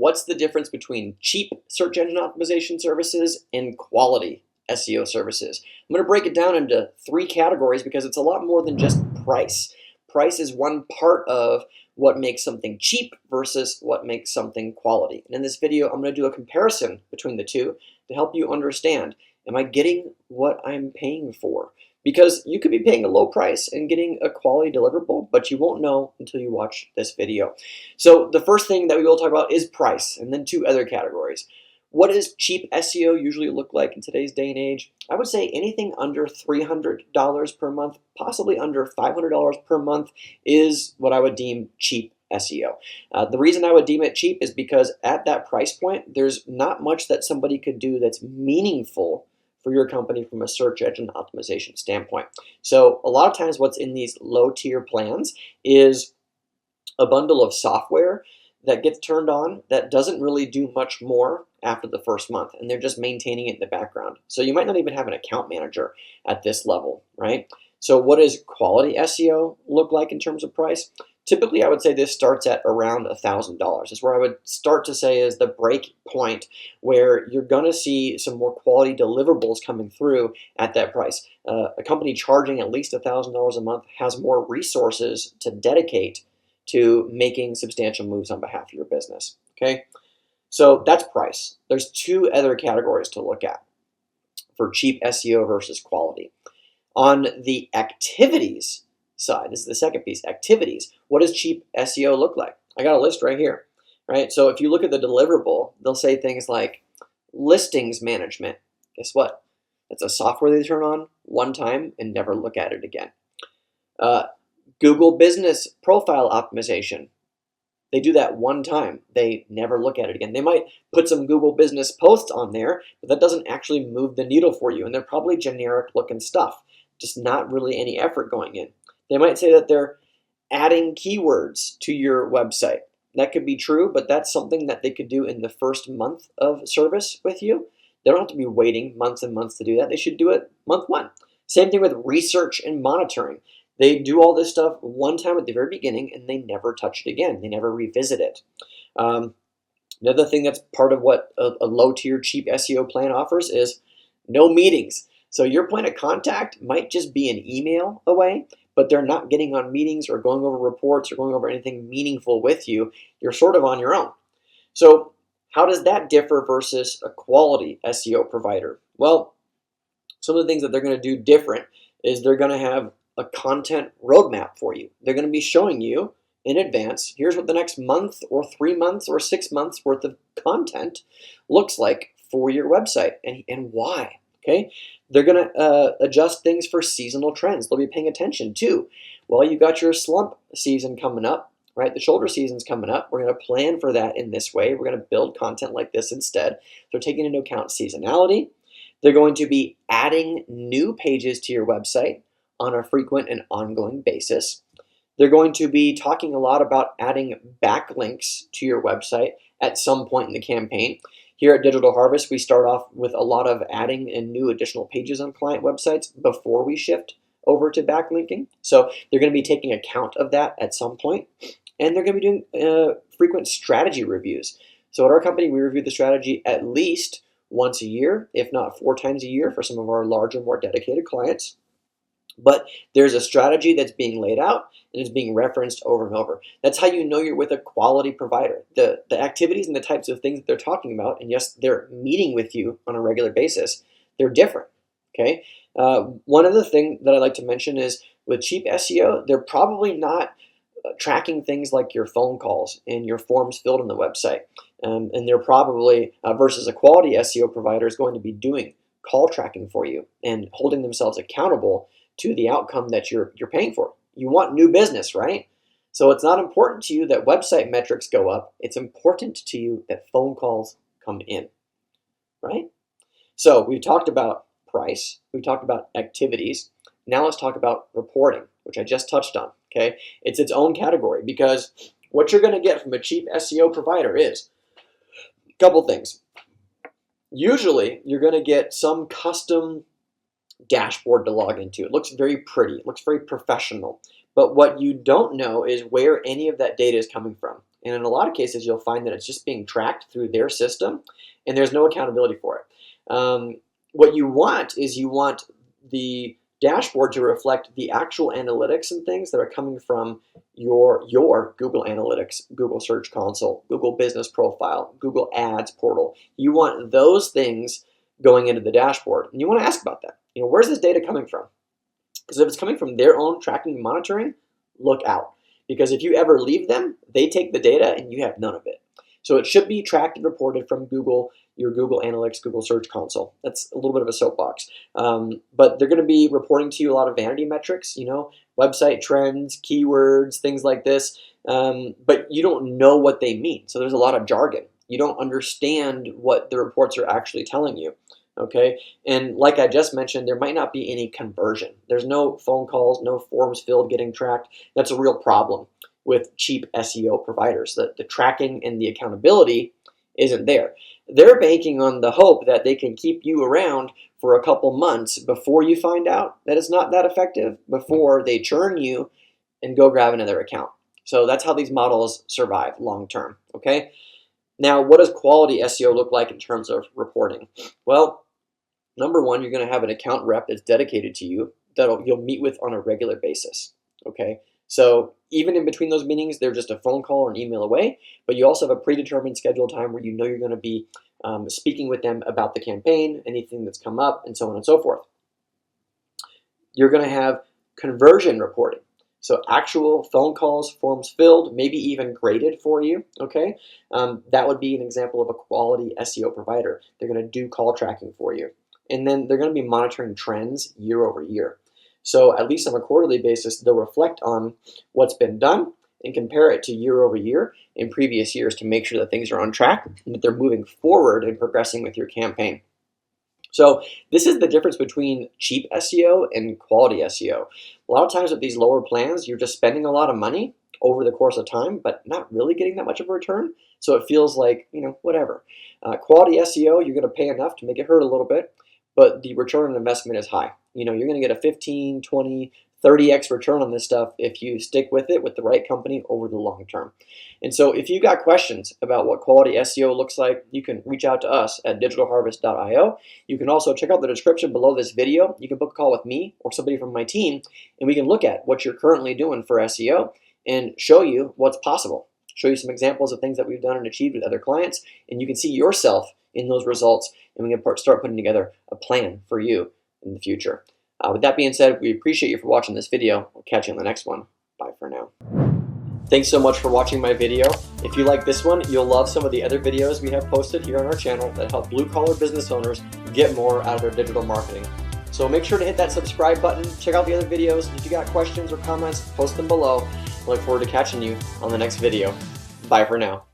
what's the difference between cheap search engine optimization services and quality SEO services. I'm going to break it down into 3 categories because it's a lot more than just price. Price is one part of what makes something cheap versus what makes something quality. And in this video, I'm going to do a comparison between the two to help you understand, am I getting what I'm paying for? Because you could be paying a low price and getting a quality deliverable, but you won't know until you watch this video. So the first thing that we will talk about is price, and then 2 other categories. What does cheap SEO usually look like in today's day and age? I would say anything under $300 per month, possibly under $500 per month, is what I would deem cheap SEO. The reason I would deem it cheap is because at that price point, there's not much that somebody could do that's meaningful for your company from a search engine optimization standpoint. So a lot of times what's in these low tier plans is a bundle of software that gets turned on that doesn't really do much more after the first month, and they're just maintaining it in the background. So you might not even have an account manager at this level, right? So what does quality SEO look like in terms of price? Typically, I would say this starts at around $1,000. Is where I would start to say is the break point where you're going to see some more quality deliverables coming through at that price. A company charging at least $1,000 a month has more resources to dedicate to making substantial moves on behalf of your business. Okay, so that's price. There's 2 other categories to look at for cheap SEO versus quality. On the activities side, this is the second piece, activities. What does cheap SEO look like? I got a list right here, right? So if you look at the deliverable, they'll say things like listings management. Guess what? That's a software they turn on one time and never look at it again. Google Business Profile Optimization. They do that one time. They never look at it again. They might put some Google Business posts on there, but that doesn't actually move the needle for you. And they're probably generic looking stuff, just not really any effort going in. They might say that they're adding keywords to your website. That could be true, but that's something that they could do in the first month of service with you. They don't have to be waiting months and months to do that. They should do it month 1. Same thing with research and monitoring. They do all this stuff one time at the very beginning and they never touch it again. They never revisit it. Another thing that's part of what a low-tier cheap SEO plan offers is no meetings. So your point of contact might just be an email away, but they're not getting on meetings or going over reports or going over anything meaningful with you. You're sort of on your own. So how does that differ versus a quality SEO provider? Well, some of the things that they're going to do different is they're going to have a content roadmap for you. They're going to be showing you in advance, here's what the next month or 3 months or 6 months worth of content looks like for your website and why. Okay, they're going to adjust things for seasonal trends. They'll be paying attention to, well, you got your slump season coming up, right? The shoulder season's coming up. We're going to plan for that in this way. We're going to build content like this instead. They're taking into account seasonality. They're going to be adding new pages to your website on a frequent and ongoing basis. They're going to be talking a lot about adding backlinks to your website at some point in the campaign. Here at Digital Harvest, we start off with a lot of adding in new additional pages on client websites before we shift over to backlinking. So they're going to be taking account of that at some point. And they're going to be doing frequent strategy reviews. So at our company, we review the strategy at least once a year, if not 4 times a year for some of our larger, more dedicated clients. But there's a strategy that's being laid out and is being referenced over and over. That's how you know you're with a quality provider. The activities and the types of things that they're talking about, and yes, they're meeting with you on a regular basis, they're different, okay? One other thing that I like to mention is with cheap SEO, they're probably not tracking things like your phone calls and your forms filled on the website. And they're probably, versus a quality SEO provider, is going to be doing call tracking for you and holding themselves accountable to the outcome that you're paying for. You want new business, right? So it's not important to you that website metrics go up. It's important to you that phone calls come in, right? So we've talked about price. We've talked about activities. Now let's talk about reporting, which I just touched on, okay? It's its own category because what you're going to get from a cheap SEO provider is a couple things. Usually, you're going to get some custom dashboard to log into. It looks very pretty. It looks very professional. But what you don't know is where any of that data is coming from. And in a lot of cases, you'll find that it's just being tracked through their system, and there's no accountability for it. What you want is you want the dashboard to reflect the actual analytics and things that are coming from your Google Analytics, Google Search Console, Google Business Profile, Google Ads portal. You want those things going into the dashboard, and you want to ask about that. Where's this data coming from? Because if it's coming from their own tracking and monitoring, look out. Because if you ever leave them, they take the data and you have none of it. So it should be tracked and reported from Google, your Google Analytics, Google Search Console. That's a little bit of a soapbox. But they're going to be reporting to you a lot of vanity metrics, website trends, keywords, things like this. But you don't know what they mean. So there's a lot of jargon. You don't understand what the reports are actually telling you. Okay, and like I just mentioned, there might not be any conversion. There's no phone calls, no forms filled getting tracked. That's a real problem with cheap SEO providers. The tracking and the accountability isn't there. They're banking on the hope that they can keep you around for a couple months before you find out that it's not that effective, before they churn you and go grab another account. So that's how these models survive long term. Okay. Now, what does quality SEO look like in terms of reporting? Well, number one, you're going to have an account rep that's dedicated to you that you'll meet with on a regular basis. Okay, so even in between those meetings, they're just a phone call or an email away, but you also have a predetermined scheduled time where you're going to be speaking with them about the campaign, anything that's come up, and so on and so forth. You're going to have conversion reporting. So actual phone calls, forms filled, maybe even graded for you, okay? That would be an example of a quality SEO provider. They're going to do call tracking for you. And then they're going to be monitoring trends year over year. So at least on a quarterly basis, they'll reflect on what's been done and compare it to year over year in previous years to make sure that things are on track and that they're moving forward and progressing with your campaign. So this is the difference between cheap SEO and quality SEO. A lot of times with these lower plans, you're just spending a lot of money over the course of time, but not really getting that much of a return. So it feels like, whatever. Quality SEO, you're going to pay enough to make it hurt a little bit, but the return on investment is high. You're going to get a 15, 20, 30x return on this stuff if you stick with it with the right company over the long term. And so if you've got questions about what quality SEO looks like, you can reach out to us at digitalharvest.io. You can also check out the description below this video. You can book a call with me or somebody from my team, and we can look at what you're currently doing for SEO and show you what's possible. Show you some examples of things that we've done and achieved with other clients, and you can see yourself in those results, and we can start putting together a plan for you in the future. With that being said, we appreciate you for watching this video. We'll catch you on the next one. Bye for now. Thanks so much for watching my video. If you like this one, you'll love some of the other videos we have posted here on our channel that help blue-collar business owners get more out of their digital marketing. So make sure to hit that subscribe button, check out the other videos. If you got questions or comments, post them below. I look forward to catching you on the next video. Bye for now.